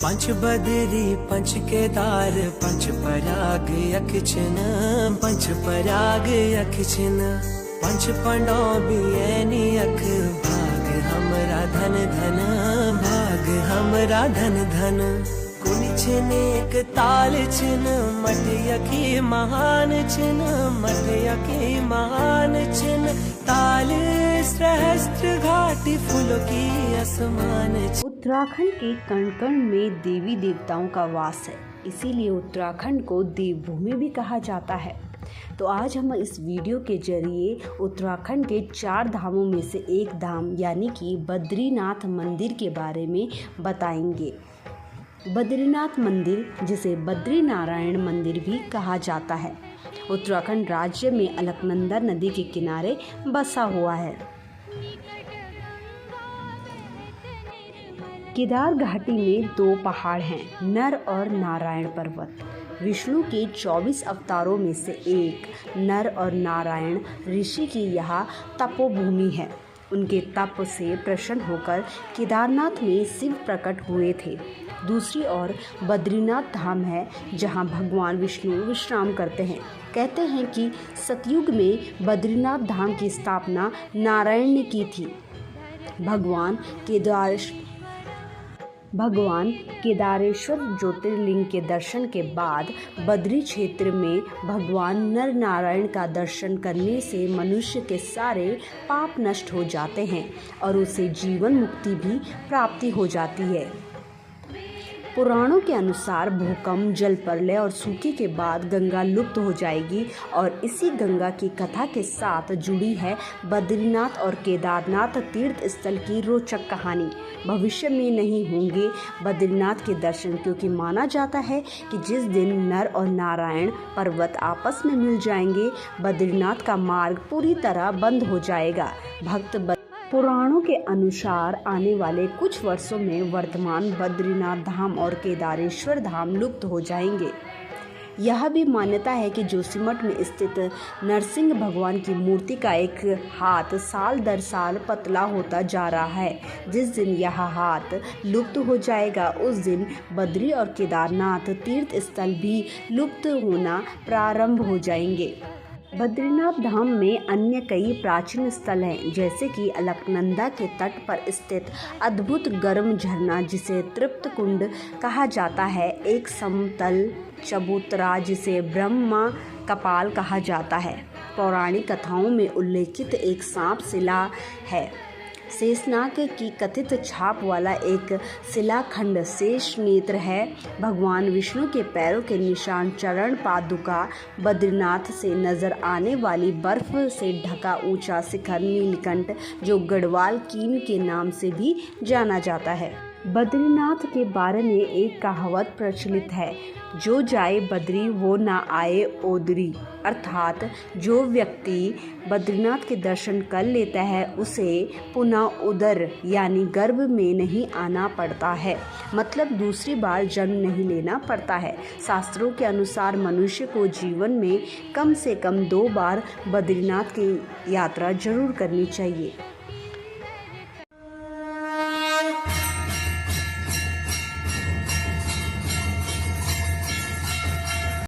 पंच बदरी पंच केदार पंच पराग यक्षिन पंच पराग यक्षिन पंच पंडौबियनी अख भाग हमरा धन धन भाग हमरा धन धन कुनि छिन एक ताल छिन मट यखी महान छिन मट यखी महान छिन ताल सहस्त्र घाटी फूलों की आसमान। उत्तराखंड के कण कण में देवी देवताओं का वास है, इसीलिए उत्तराखंड को देवभूमि भी कहा जाता है। तो आज हम इस वीडियो के जरिए उत्तराखंड के 4 धामों में से एक धाम यानी कि बद्रीनाथ मंदिर के बारे में बताएंगे। बद्रीनाथ मंदिर जिसे बद्री नारायण मंदिर भी कहा जाता है, उत्तराखंड राज्य में अलकनंदा नदी के किनारे बसा हुआ है। केदार घाटी में 2 पहाड़ हैं, नर और नारायण पर्वत। विष्णु के 24 अवतारों में से एक नर और नारायण ऋषि की यह तपोभूमि है। उनके तप से प्रसन्न होकर केदारनाथ में शिव प्रकट हुए थे। दूसरी ओर बद्रीनाथ धाम है, जहां भगवान विष्णु विश्राम करते हैं। कहते हैं कि सतयुग में बद्रीनाथ धाम की स्थापना नारायण ने की थी। भगवान केदारेश्वर ज्योतिर्लिंग के दर्शन के बाद बद्री क्षेत्र में भगवान नर नारायण का दर्शन करने से मनुष्य के सारे पाप नष्ट हो जाते हैं और उसे जीवन मुक्ति भी प्राप्ति हो जाती है। पुराणों के अनुसार भूकंप, जल प्रलय और सूखे के बाद गंगा लुप्त हो जाएगी और इसी गंगा की कथा के साथ जुड़ी है बद्रीनाथ और केदारनाथ तीर्थ स्थल की रोचक कहानी। भविष्य में नहीं होंगे बद्रीनाथ के दर्शन, क्योंकि माना जाता है कि जिस दिन नर और नारायण पर्वत आपस में मिल जाएंगे, बद्रीनाथ का मार्ग पूरी तरह बंद हो जाएगा। पुराणों के अनुसार आने वाले कुछ वर्षों में वर्तमान बद्रीनाथ धाम और केदारेश्वर धाम लुप्त हो जाएंगे। यह भी मान्यता है कि जोशीमठ में स्थित नरसिंह भगवान की मूर्ति का एक हाथ साल दर साल पतला होता जा रहा है। जिस दिन यह हाथ लुप्त हो जाएगा, उस दिन बद्री और केदारनाथ तीर्थ स्थल भी लुप्त होना प्रारंभ हो जाएंगे। बद्रीनाथ धाम में अन्य कई प्राचीन स्थल हैं, जैसे कि अलकनंदा के तट पर स्थित अद्भुत गर्म झरना जिसे तृप्त कुंड कहा जाता है, एक समतल चबूतरा जिसे ब्रह्मा कपाल कहा जाता है, पौराणिक कथाओं में उल्लेखित एक सांप शिला है, शेषनाग की कथित छाप वाला एक शिलाखंड शेष नेत्र है, भगवान विष्णु के पैरों के निशान चरण पादुका, बद्रीनाथ से नजर आने वाली बर्फ से ढका ऊंचा शिखर नीलकंठ जो गढ़वाल कीन के नाम से भी जाना जाता है। बद्रीनाथ के बारे में एक कहावत प्रचलित है, जो जाए बद्री वो ना आए ओदरी, अर्थात जो व्यक्ति बद्रीनाथ के दर्शन कर लेता है उसे पुनः उदर यानी गर्भ में नहीं आना पड़ता है, मतलब दूसरी बार जन्म नहीं लेना पड़ता है। शास्त्रों के अनुसार मनुष्य को जीवन में कम से कम 2 बार बद्रीनाथ की यात्रा जरूर करनी चाहिए।